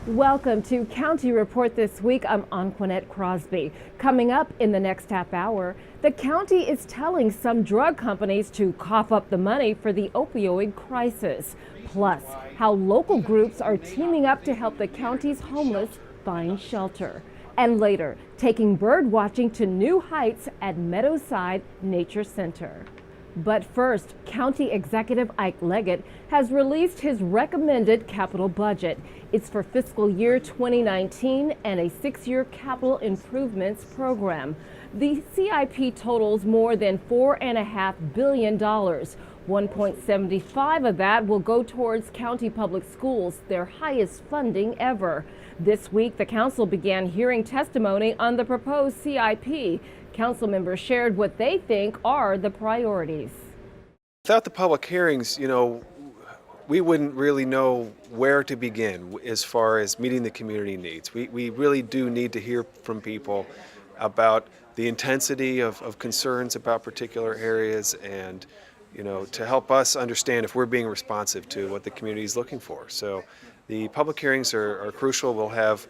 Welcome to County Report this week. I'm Anquinette Crosby. Coming up in the next half hour, the county is telling some drug companies to cough up the money for the opioid crisis. Plus, how local groups are teaming up to help the county's homeless find shelter. And later, taking bird watching to new heights at Meadowside Nature Center. But first, County Executive Ike Leggett has released his recommended capital budget. It's for fiscal year 2019 and a 6-year capital improvements program. The CIP totals more than $4.5 billion. 1.75 of that will go towards county public schools, their highest funding ever. This week, the council began hearing testimony on the proposed CIP. Council members shared what they think are the priorities. Without the public hearings, we wouldn't really know where to begin as far as meeting the community needs. We really do need to hear from people about the intensity of concerns about particular areas and, to help us understand if we're being responsive to what the community is looking for. So the public hearings are crucial. We'll have,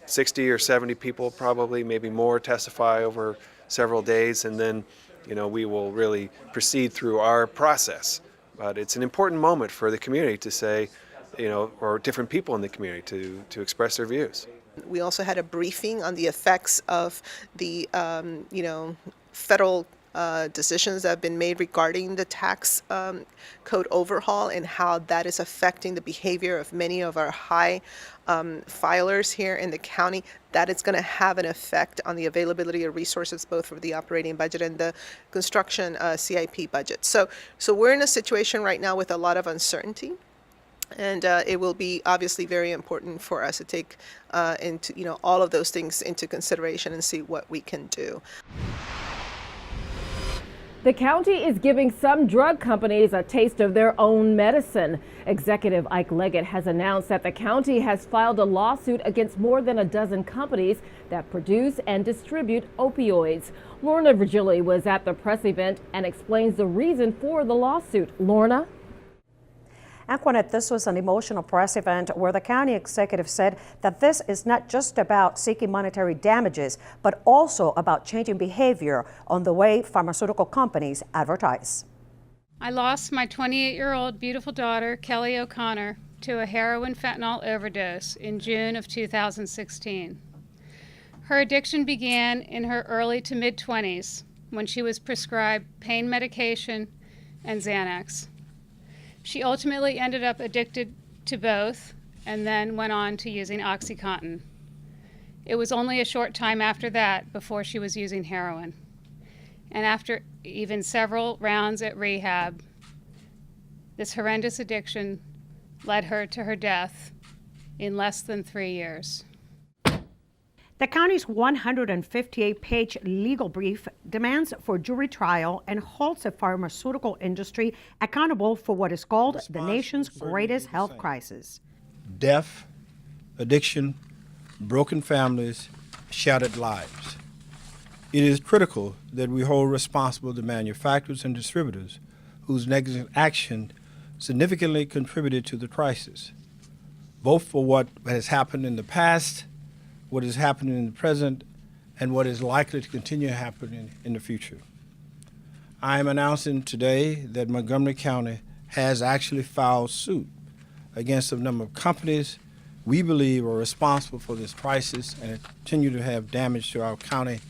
60 or 70 people, probably maybe more, testify over several days, and then we will really proceed through our process. But it's an important moment for the community to say, or different people in the community to express their views. We also had a briefing on the effects of the federal decisions that have been made regarding the tax code overhaul and how that is affecting the behavior of many of our high filers here in the county. That it's going to have an effect on the availability of resources both for the operating budget and the construction CIP budget. So we're in a situation right now with a lot of uncertainty. And it will be obviously very important for us to take into all of those things into consideration and see what we can do. The county is giving some drug companies a taste of their own medicine. Executive Ike Leggett has announced that the county has filed a lawsuit against more than a dozen companies that produce and distribute opioids. Lorna Virgili was at the press event and explains the reason for the lawsuit. Lorna? Anquinette, this was an emotional press event where the county executive said that this is not just about seeking monetary damages, but also about changing behavior on the way pharmaceutical companies advertise. I lost my 28-year-old beautiful daughter, Kelly O'Connor, to a heroin fentanyl overdose in June of 2016. Her addiction began in her early to mid-20s when she was prescribed pain medication and Xanax. She ultimately ended up addicted to both and then went on to using OxyContin. It was only a short time after that before she was using heroin. And after even several rounds at rehab, this horrendous addiction led her to her death in less than 3 years. The county's 158-page legal brief demands for jury trial and holds the pharmaceutical industry accountable for what is called the nation's greatest health crisis. Death, addiction, broken families, shattered lives. It is critical that we hold responsible the manufacturers and distributors whose negligent action significantly contributed to the crisis, both for what has happened in the past, what is happening in the present, and what is likely to continue happening in the future. I am announcing today that Montgomery County has actually filed suit against a number of companies we believe are responsible for this crisis and continue to have damage to our county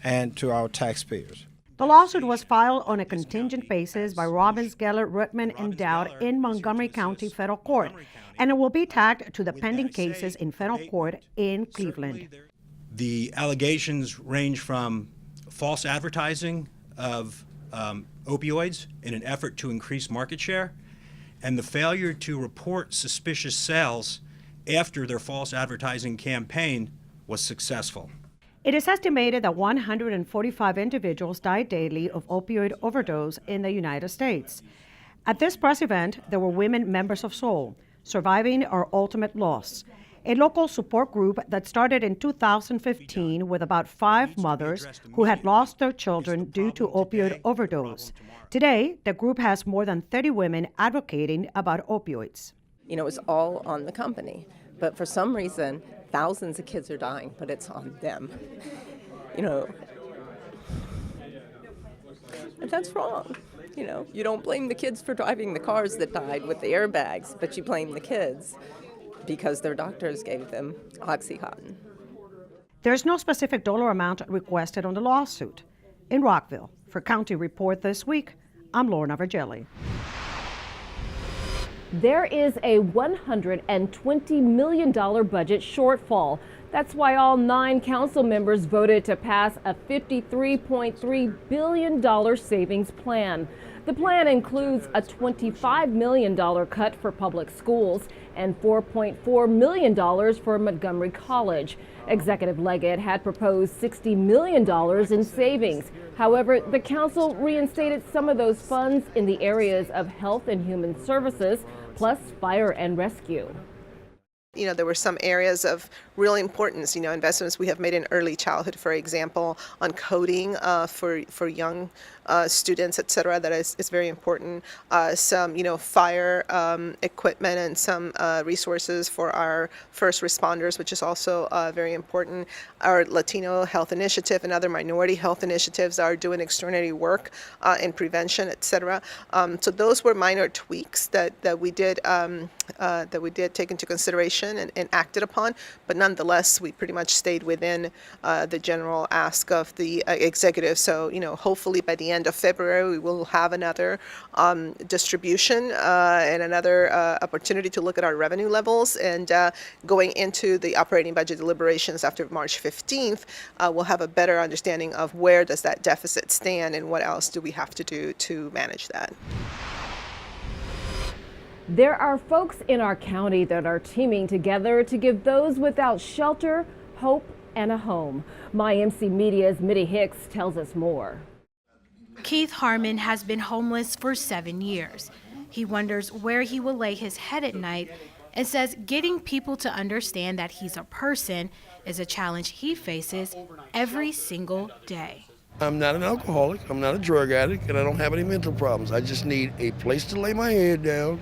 and to our taxpayers. The lawsuit was filed on a contingent basis by Robbins, Geller, Ruttman, and Dowd in Montgomery County Federal Court, and it will be tagged to the pending cases in federal court in Cleveland. The allegations range from false advertising of opioids in an effort to increase market share, and the failure to report suspicious sales after their false advertising campaign was successful. It is estimated that 145 individuals die daily of opioid overdose in the United States. At this press event, there were women members of SOUL, Surviving Our Ultimate Loss, a local support group that started in 2015 with about 5 mothers who had lost their children due to opioid overdose. Today, the group has more than 30 women advocating about opioids. It's all on the company. but for some reason, thousands of kids are dying, but it's on them. You know, and that's wrong. You know, you don't blame the kids for driving the cars that died with the airbags, but you blame the kids because their doctors gave them Oxycontin. There's no specific dollar amount requested on the lawsuit. In Rockville, for County Report This Week, I'm Lorna Vergelli. There is a $120 million budget shortfall. That's why all 9 council members voted to pass a $53.3 billion savings plan. The plan includes a $25 million cut for public schools and $4.4 million for Montgomery College. Executive Leggett had proposed $60 million in savings. However, the council reinstated some of those funds in the areas of health and human services, plus fire and rescue. You know, there were some areas of real importance, you know, investments we have made in early childhood, for example, on coding for young students, et cetera, that is very important. Some, you know, fire equipment and some resources for our first responders, which is also very important. Our Latino health initiative and other minority health initiatives are doing extraordinary work in prevention, et cetera. So those were minor tweaks that we did take into consideration and acted upon, but nonetheless, we pretty much stayed within the general ask of the executive. So, you know, hopefully by the end of February, we will have another distribution and another opportunity to look at our revenue levels. And going into the operating budget deliberations after March 15th, we'll have a better understanding of where does that deficit stand and what else do we have to do to manage that. There are folks in our county that are teaming together to give those without shelter, hope, and a home. MyMC Media's Mitty Hicks tells us more. Keith Harmon has been homeless for 7 years. He wonders where he will lay his head at night and says getting people to understand that he's a person is a challenge he faces every single day. I'm not an alcoholic, I'm not a drug addict, and I don't have any mental problems. I just need a place to lay my head down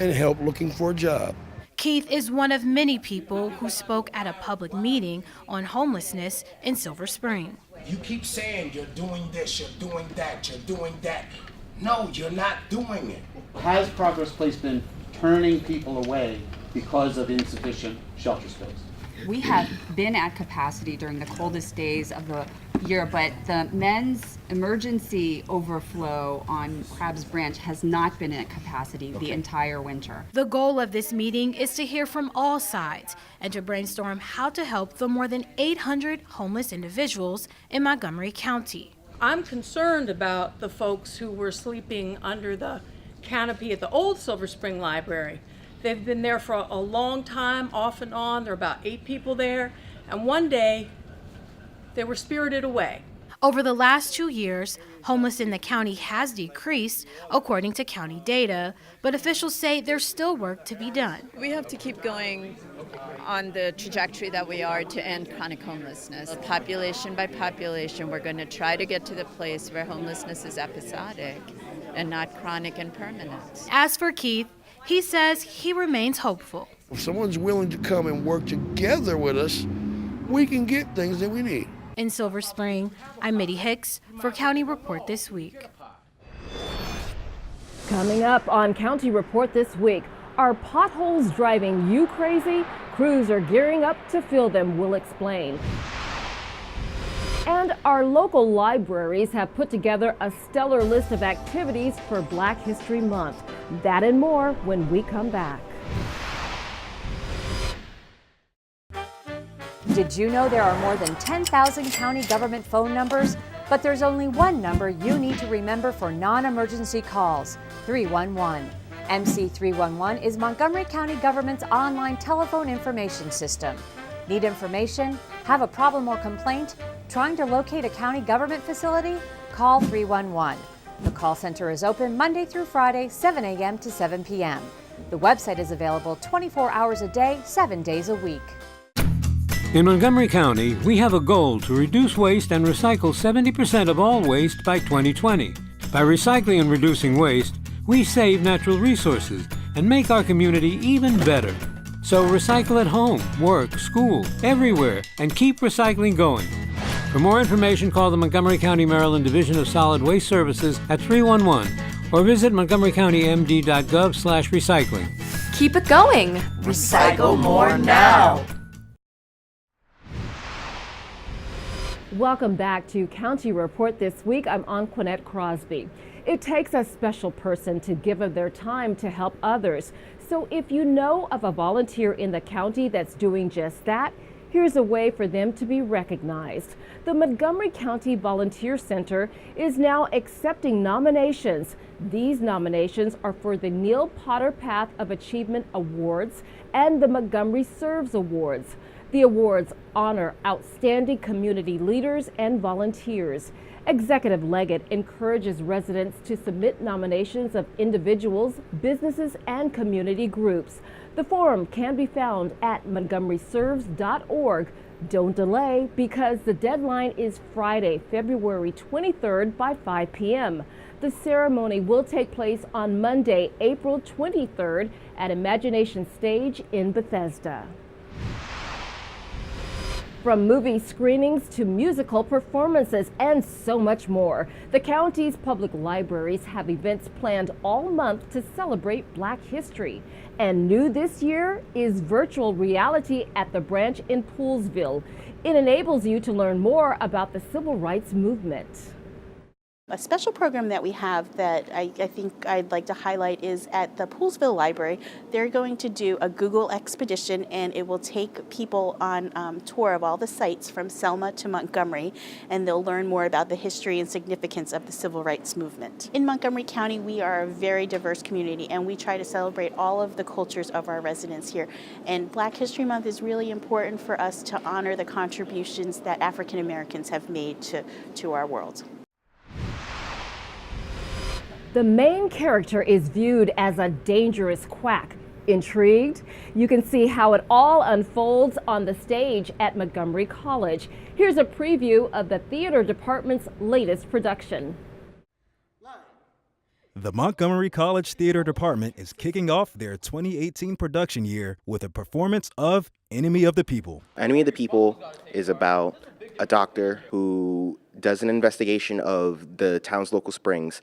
and help looking for a job. Keith is one of many people who spoke at a public meeting on homelessness in Silver Spring. You keep saying you're doing this, you're doing that, you're doing that. No, you're not doing it. Has Progress Place been turning people away because of insufficient shelter space? We have been at capacity during the coldest days of the year, but the men's emergency overflow on Crabs Branch has not been at capacity the entire winter. The goal of this meeting is to hear from all sides and to brainstorm how to help the more than 800 homeless individuals in Montgomery County. I'm concerned about the folks who were sleeping under the canopy at the old Silver Spring Library. They've been there for a long time, off and on. There are about 8 people there, and one day they were spirited away. Over the last 2 years, homeless in the county has decreased, according to county data, but officials say there's still work to be done. We have to keep going on the trajectory that we are to end chronic homelessness. Population by population, we're going to try to get to the place where homelessness is episodic and not chronic and permanent. As for Keith, he says he remains hopeful. If someone's willing to come and work together with us, we can get things that we need. In Silver Spring, I'm Mitty Hicks for County Report This Week. Coming up on County Report This Week, are potholes driving you crazy? Crews are gearing up to fill them. We'll explain. And our local libraries have put together a stellar list of activities for Black History Month. That and more when we come back. Did you know there are more than 10,000 county government phone numbers? But there's only one number you need to remember for non-emergency calls, 311. MC 311 is Montgomery County government's online telephone information system. Need information? Have a problem or complaint? Trying to locate a county government facility? Call 311. The call center is open Monday through Friday, 7 a.m. to 7 p.m. The website is available 24 hours a day, 7 days a week. In Montgomery County, we have a goal to reduce waste and recycle 70% of all waste by 2020. By recycling and reducing waste, we save natural resources and make our community even better. So recycle at home, work, school, everywhere, and keep recycling going. For more information, call the Montgomery County, Maryland Division of Solid Waste Services at 311 or visit montgomerycountymd.gov/recycling. Keep it going. Recycle more now. Welcome back to County Report This Week. I'm Anquinette Crosby. It takes a special person to give of their time to help others. So if you know of a volunteer in the county that's doing just that, here's a way for them to be recognized. The Montgomery County Volunteer Center is now accepting nominations. These nominations are for the Neil Potter Path of Achievement Awards and the Montgomery Serves Awards. The awards honor outstanding community leaders and volunteers. Executive Leggett encourages residents to submit nominations of individuals, businesses, and community groups. The form can be found at montgomeryserves.org. Don't delay because the deadline is Friday, February 23rd by 5 p.m. The ceremony will take place on Monday, April 23rd at Imagination Stage in Bethesda. From movie screenings to musical performances and so much more, the county's public libraries have events planned all month to celebrate Black history. And new this year is virtual reality at the branch in Poolesville. It enables you to learn more about the civil rights movement. A special program that we have that I think I'd like to highlight is at the Poolesville Library. They're going to do a Google expedition, and it will take people on tour of all the sites from Selma to Montgomery, and they'll learn more about the history and significance of the civil rights movement. In Montgomery County, we are a very diverse community, and we try to celebrate all of the cultures of our residents here. And Black History Month is really important for us to honor the contributions that African Americans have made to our world. The main character is viewed as a dangerous quack. Intrigued? You can see how it all unfolds on the stage at Montgomery College. Here's a preview of the theater department's latest production. The Montgomery College Theater Department is kicking off their 2018 production year with a performance of Enemy of the People. Enemy of the People is about a doctor who does an investigation of the town's local springs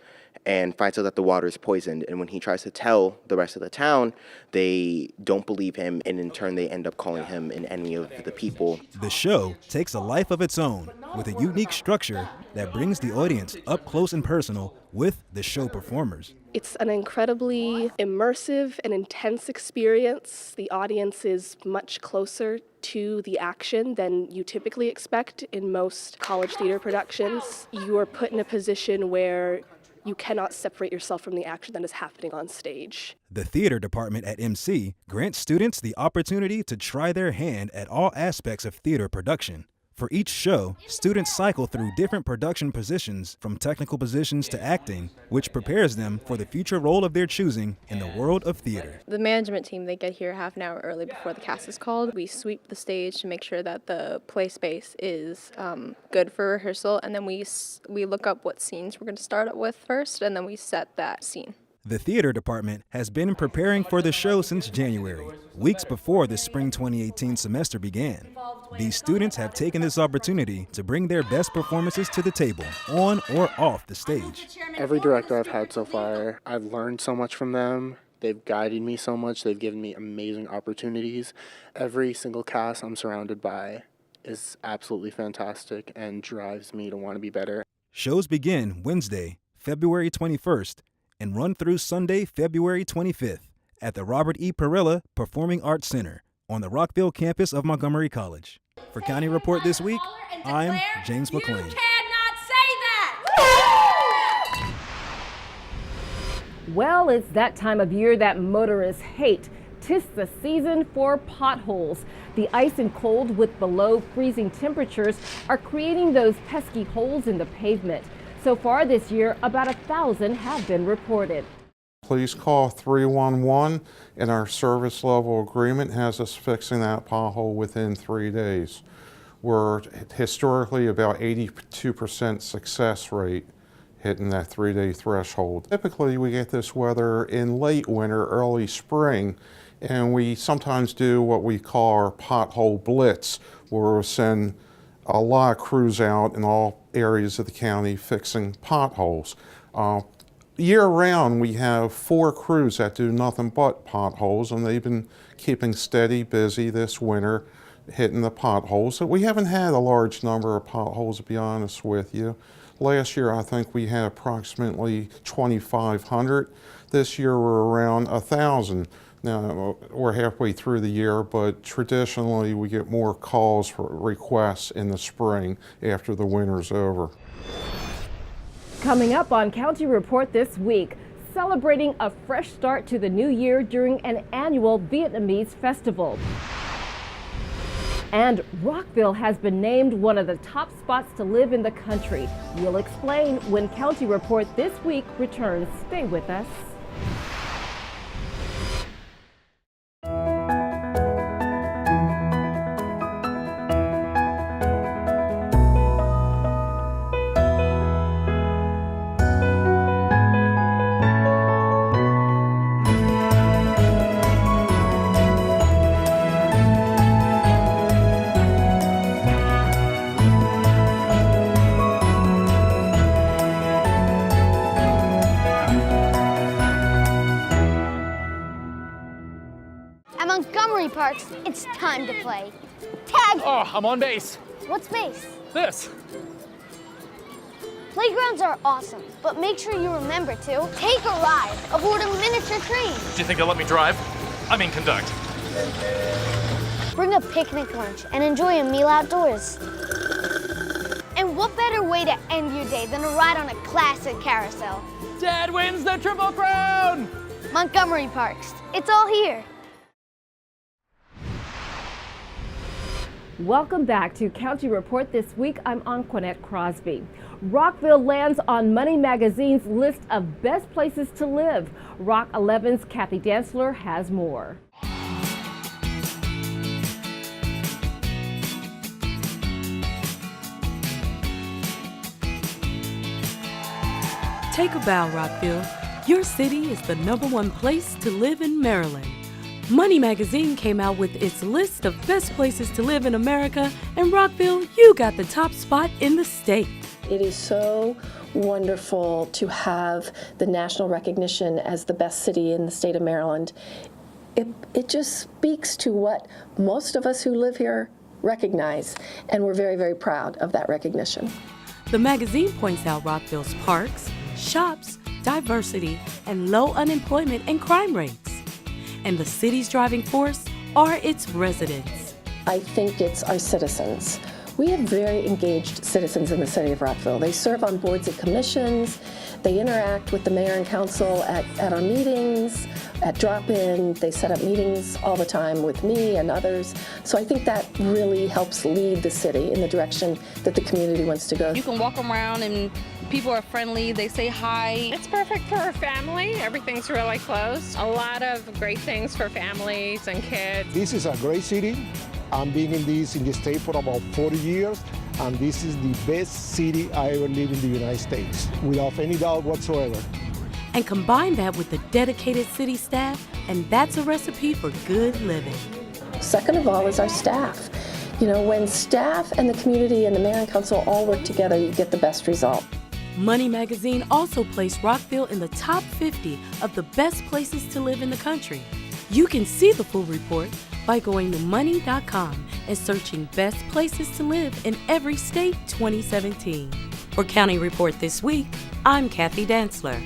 and finds out that the water is poisoned. And when he tries to tell the rest of the town, they don't believe him, and in turn they end up calling him an enemy of the people. The show takes a life of its own with a unique structure that brings the audience up close and personal with the show performers. It's an incredibly immersive and intense experience. The audience is much closer to the action than you typically expect in most college theater productions. You are put in a position where you cannot separate yourself from the action that is happening on stage. The theater department at MC grants students the opportunity to try their hand at all aspects of theater production. For each show, students cycle through different production positions, from technical positions to acting, which prepares them for the future role of their choosing in the world of theater. The management team, they get here half an hour early before the cast is called. We sweep the stage to make sure that the play space is good for rehearsal, and then we look up what scenes we're going to start with first, and then we set that scene. The theater department has been preparing for the show since January, weeks before the spring 2018 semester began. These students have taken this opportunity to bring their best performances to the table, on or off the stage. Every director I've had so far, I've learned so much from them. They've guided me so much. They've given me amazing opportunities. Every single cast I'm surrounded by is absolutely fantastic and drives me to want to be better. Shows begin Wednesday, February 21st, and run through Sunday, February 25th at the Robert E. Perella Performing Arts Center on the Rockville campus of Montgomery College. For County Report This Week, I'm James McLean. Well, it's that time of year that motorists hate. 'Tis the season for potholes. The ice and cold with below freezing temperatures are creating those pesky holes in the pavement. So far this year, about 1,000 have been reported. Please call 311, and our service level agreement has us fixing that pothole within 3 days. We're historically about 82% success rate hitting that 3-day threshold. Typically, we get this weather in late winter, early spring, And we sometimes do what we call our pothole blitz, where we'll send a lot of crews out in all areas of the county fixing potholes. Year-round, we have 4 crews that do nothing but potholes, and they've been keeping steady busy this winter, hitting the potholes. So we haven't had a large number of potholes, to be honest with you. Last year, I think we had approximately 2,500. This year, we're around 1,000. Now, we're halfway through the year, but traditionally, we get more calls for requests in the spring after the winter's over. Coming up on County Report this week, celebrating a fresh start to the new year during an annual Vietnamese festival. And Rockville has been named one of the top spots to live in the country. We'll explain when County Report this week returns. Stay with us. At Montgomery Parks, it's time to play. Tag! Oh, I'm on base. What's base? This. Playgrounds are awesome, but make sure you remember to take a ride aboard a miniature train. Do you think they'll let me drive? I mean conduct. Bring a picnic lunch and enjoy a meal outdoors. And what better way to end your day than a ride on a classic carousel? Dad wins the Triple Crown! Montgomery Parks, it's all here. Welcome back to County Report this week. I'm Anquanette Crosby. Rockville lands on Money Magazine's list of best places to live. Rock 11's Kathy Dantzler has more. Take a bow, Rockville. Your city is the #1 place to live in Maryland. Money Magazine came out with its list of best places to live in America, and Rockville, you got the top spot in the state. It is so wonderful to have the national recognition as the best city in the state of Maryland. It just speaks to what most of us who live here recognize, and we're very, very proud of that recognition. The magazine points out Rockville's parks, shops, diversity, and low unemployment and crime rates. And the city's driving force are its residents. I think it's our citizens. We have very engaged citizens in the city of Rockville. They serve on boards and commissions. They interact with the mayor and council at our meetings, at drop-in. They set up meetings all the time with me and others. So I think that really helps lead the city in the direction that the community wants to go. You can walk around and people are friendly, they say hi. It's perfect for a family. Everything's really close. A lot of great things for families and kids. This is a great city. I'm being in the state for about 40 years, and this is the best city I ever lived in the United States, without any doubt whatsoever. And combine that with the dedicated city staff, and that's a recipe for good living. Second of all is our staff. You know, when staff and the community and the mayor and council all work together, you get the best result. Money Magazine also placed Rockville in the top 50 of the best places to live in the country. You can see the full report by going to money.com and searching Best Places to Live in Every State 2017. For County Report this week, I'm Kathy Dantzler.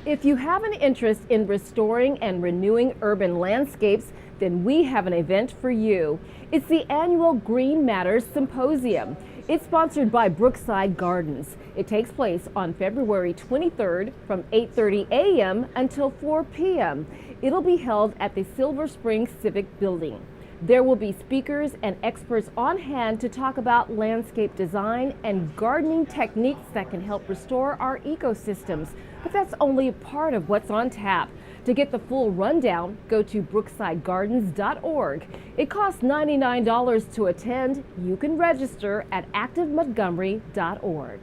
If you have an interest in restoring and renewing urban landscapes, then we have an event for you. It's the annual Green Matters Symposium. It's sponsored by Brookside Gardens. It takes place on February 23rd from 8:30 a.m. until 4 p.m. It'll be held at the Silver Spring Civic Building. There will be speakers and experts on hand to talk about landscape design and gardening techniques that can help restore our ecosystems. But that's only a part of what's on tap. To get the full rundown, go to brooksidegardens.org. It costs $99 to attend. You can register at activemontgomery.org.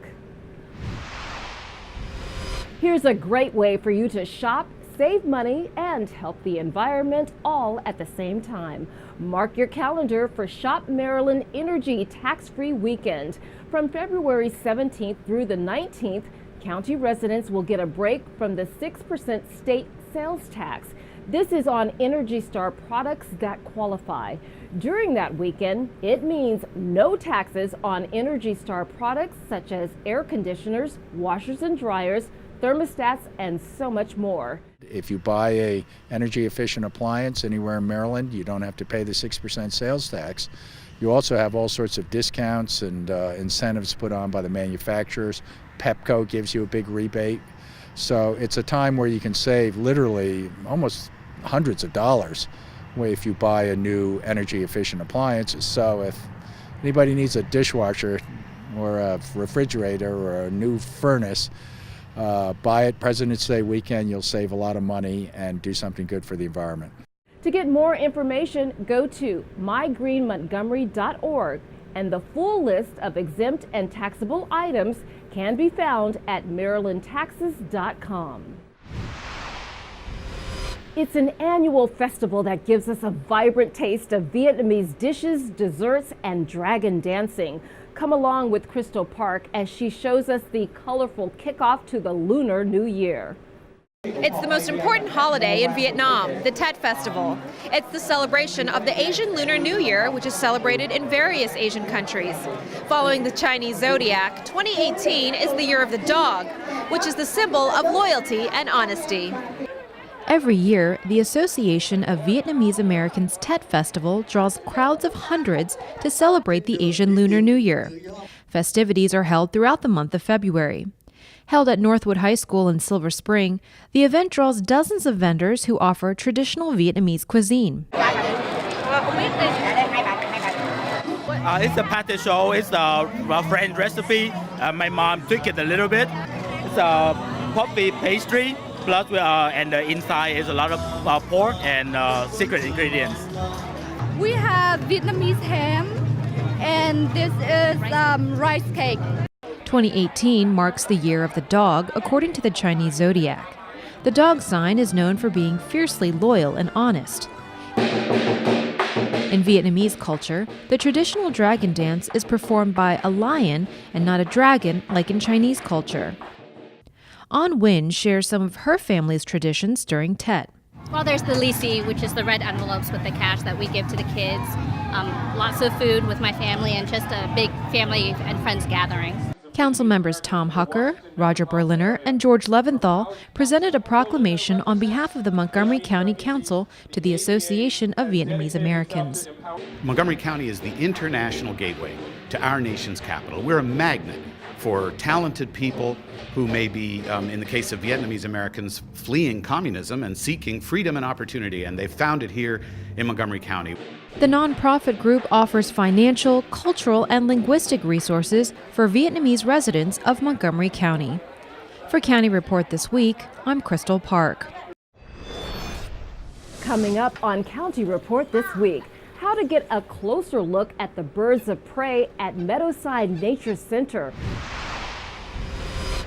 Here's a great way for you to shop, save money and help the environment all at the same time. Mark your calendar for Shop Maryland Energy Tax-Free Weekend. From February 17th through the 19th, county residents will get a break from the 6% state sales tax. This is on Energy Star products that qualify. During that weekend, it means no taxes on Energy Star products such as air conditioners, washers and dryers, thermostats, and so much more. If you buy a energy efficient appliance anywhere in Maryland, you don't have to pay the 6% sales tax. You also have all sorts of discounts and incentives put on by the manufacturers. Pepco gives you a big rebate. So it's a time where you can save literally almost hundreds of dollars if you buy a new energy efficient appliance. So if anybody needs a dishwasher or a refrigerator or a new furnace, buy it President's Day weekend. You'll save a lot of money and do something good for the environment. To get more information, go to mygreenmontgomery.org, and the full list of exempt and taxable items can be found at marylandtaxes.com. It's an annual festival that gives us a vibrant taste of Vietnamese dishes, desserts, and dragon dancing. Come along with Crystal Park as she shows us the colorful kickoff to the Lunar New Year. It's the most important holiday in Vietnam, the Tet Festival. It's the celebration of the Asian Lunar New Year, which is celebrated in various Asian countries. Following the Chinese zodiac, 2018 is the year of the dog, which is the symbol of loyalty and honesty. Every year, the Association of Vietnamese Americans Tet Festival draws crowds of hundreds to celebrate the Asian Lunar New Year. Festivities are held throughout the month of February. Held at Northwood High School in Silver Spring, the event draws dozens of vendors who offer traditional Vietnamese cuisine. It's a pate show. It's a French recipe. My mom tweaked it a little bit. It's a puffy pastry. Plus, and the inside is a lot of pork and secret ingredients. We have Vietnamese ham, and this is rice cake. 2018 marks the year of the dog, according to the Chinese zodiac. The dog sign is known for being fiercely loyal and honest. In Vietnamese culture, the traditional dragon dance is performed by a lion and not a dragon like in Chinese culture. An Nguyen shares some of her family's traditions during Tet. Well, there's the lisi, which is the red envelopes with the cash that we give to the kids. Lots of food with my family and just a big family and friends gathering. Council members Tom Hucker, Roger Berliner, and George Leventhal presented a proclamation on behalf of the Montgomery County Council to the Association of Vietnamese Americans. Montgomery County is the international gateway to our nation's capital. We're a magnet for talented people who may be, in the case of Vietnamese Americans, fleeing communism and seeking freedom and opportunity, and they've found it here in Montgomery County. The nonprofit group offers financial, cultural, and linguistic resources for Vietnamese residents of Montgomery County. For County Report This Week, I'm Crystal Park. Coming up on County Report This Week, how to get a closer look at the birds of prey at Meadowside Nature Center.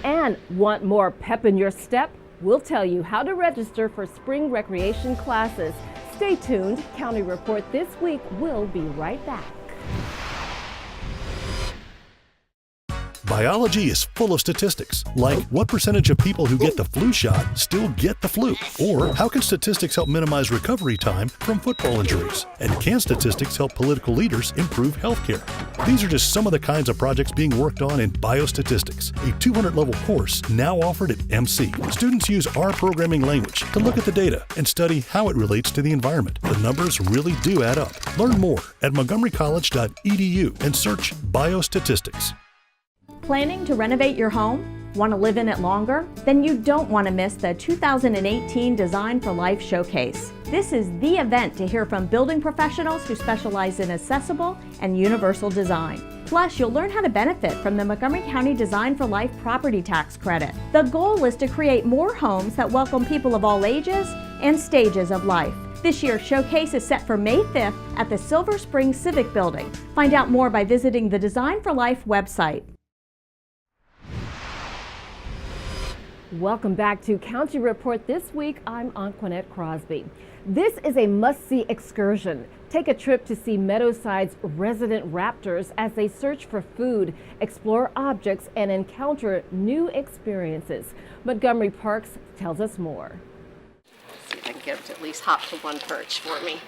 And want more pep in your step? We'll tell you how to register for spring recreation classes. Stay tuned. County Report This Week will be right back. Biology is full of statistics, like what percentage of people who get the flu shot still get the flu? Or how can statistics help minimize recovery time from football injuries? And can statistics help political leaders improve healthcare? These are just some of the kinds of projects being worked on in Biostatistics, a 200-level course now offered at MC. Students use our programming language to look at the data and study how it relates to the environment. The numbers really do add up. Learn more at montgomerycollege.edu and search Biostatistics. Planning to renovate your home? Want to live in it longer? Then you don't want to miss the 2018 Design for Life Showcase. This is the event to hear from building professionals who specialize in accessible and universal design. Plus, you'll learn how to benefit from the Montgomery County Design for Life property tax credit. The goal is to create more homes that welcome people of all ages and stages of life. This year's showcase is set for May 5th at the Silver Spring Civic Building. Find out more by visiting the Design for Life website. Welcome back to County Report this week. I'm Anquanette Crosby. This is a must-see excursion. Take a trip to see Meadowside's resident raptors as they search for food, explore objects, and encounter new experiences. Montgomery Parks tells us more. Let's see if I can get them to at least hop to one perch for me.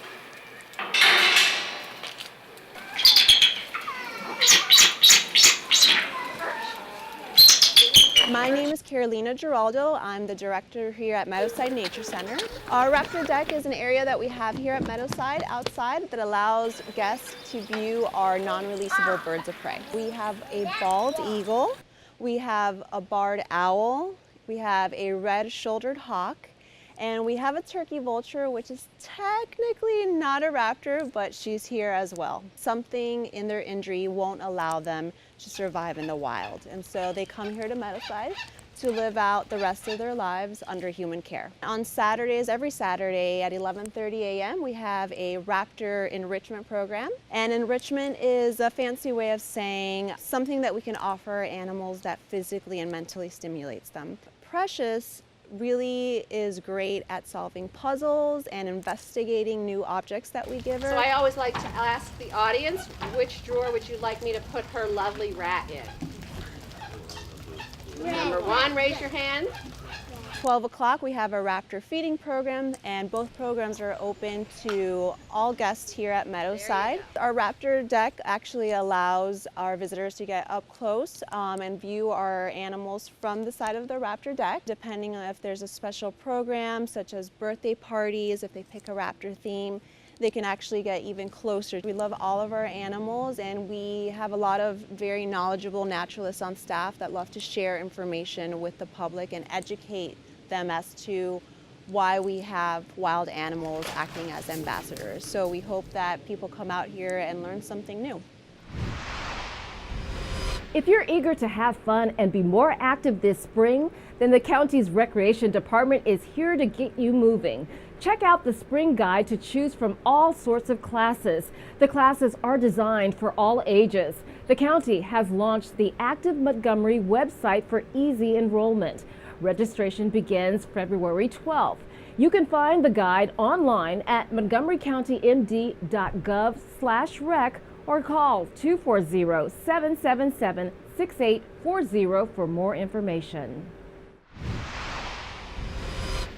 My name is Carolina Giraldo. I'm the director here at Meadowside Nature Center. Our Raptor deck is an area that we have here at Meadowside outside that allows guests to view our non-releasable birds of prey. We have a bald eagle, we have a barred owl, we have a red-shouldered hawk, and we have a turkey vulture, which is technically not a raptor, but she's here as well. Something in their injury won't allow them to survive in the wild. And so they come here to Meadowside to live out the rest of their lives under human care. On Saturdays, every Saturday at 11:30 a.m., we have a Raptor enrichment program. And enrichment is a fancy way of saying something that we can offer animals that physically and mentally stimulates them. Precious really is great at solving puzzles and investigating new objects that we give her. So I always like to ask the audience, which drawer would you like me to put her lovely rat in? Number one, raise your hand. 12 o'clock, we have a Raptor feeding program, and both programs are open to all guests here at Meadowside. Our Raptor deck actually allows our visitors to get up close and view our animals from the side of the Raptor deck. Depending on if there's a special program, such as birthday parties, if they pick a Raptor theme, they can actually get even closer. We love all of our animals, and we have a lot of very knowledgeable naturalists on staff that love to share information with the public and educate them as to why we have wild animals acting as ambassadors. So we hope that people come out here and learn something new. If you're eager to have fun and be more active this spring, then the county's recreation department is here to get you moving. Check out the spring guide to choose from all sorts of classes. The classes are designed for all ages. The county has launched the Active Montgomery website for easy enrollment. Registration begins February 12th. You can find the guide online at montgomerycountymd.gov/rec or call 240-777-6840 for more information.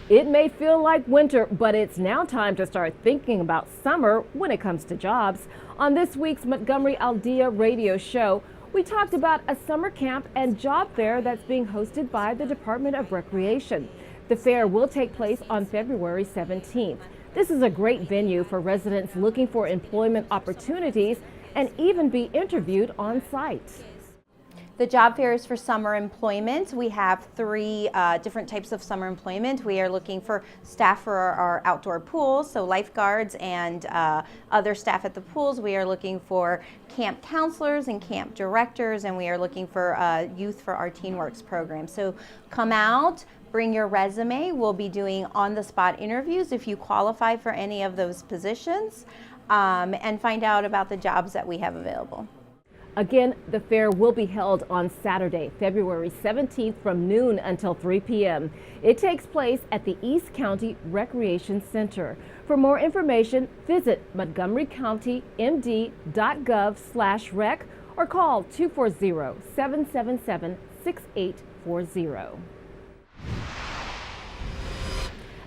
It may feel like winter, but it's now time to start thinking about summer when it comes to jobs. On this week's Montgomery Aldea radio show, we talked about a summer camp and job fair that's being hosted by the Department of Recreation. The fair will take place on February 17th. This is a great venue for residents looking for employment opportunities and even be interviewed on site. The job fair is for summer employment. We have three different types of summer employment. We are looking for staff for our outdoor pools, so lifeguards and other staff at the pools. We are looking for camp counselors and camp directors, and we are looking for youth for our TeenWorks program. So come out, bring your resume. We'll be doing on-the-spot interviews if you qualify for any of those positions, and find out about the jobs that we have available. Again, the fair will be held on Saturday, February 17th from noon until 3 p.m. It takes place at the East County Recreation Center. For more information, visit montgomerycountymd.gov/rec or call 240-777-6840.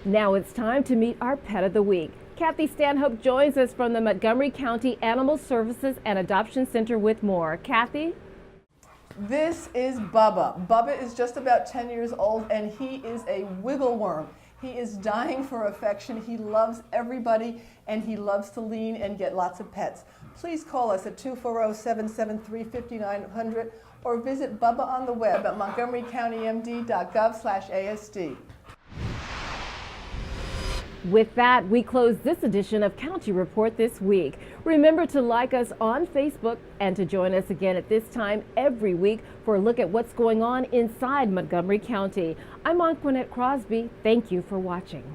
Now it's time to meet our pet of the week. Kathy Stanhope joins us from the Montgomery County Animal Services and Adoption Center with more. Kathy? This is Bubba. Bubba is just about 10 years old, and he is a wiggle worm. He is dying for affection. He loves everybody, and he loves to lean and get lots of pets. Please call us at 240-773-5900 or visit Bubba on the web at montgomerycountymd.gov/ASD. With that, we close this edition of County Report this week. Remember to like us on Facebook and to join us again at this time every week for a look at what's going on inside Montgomery County. I'm Anquanette Crosby. Thank you for watching.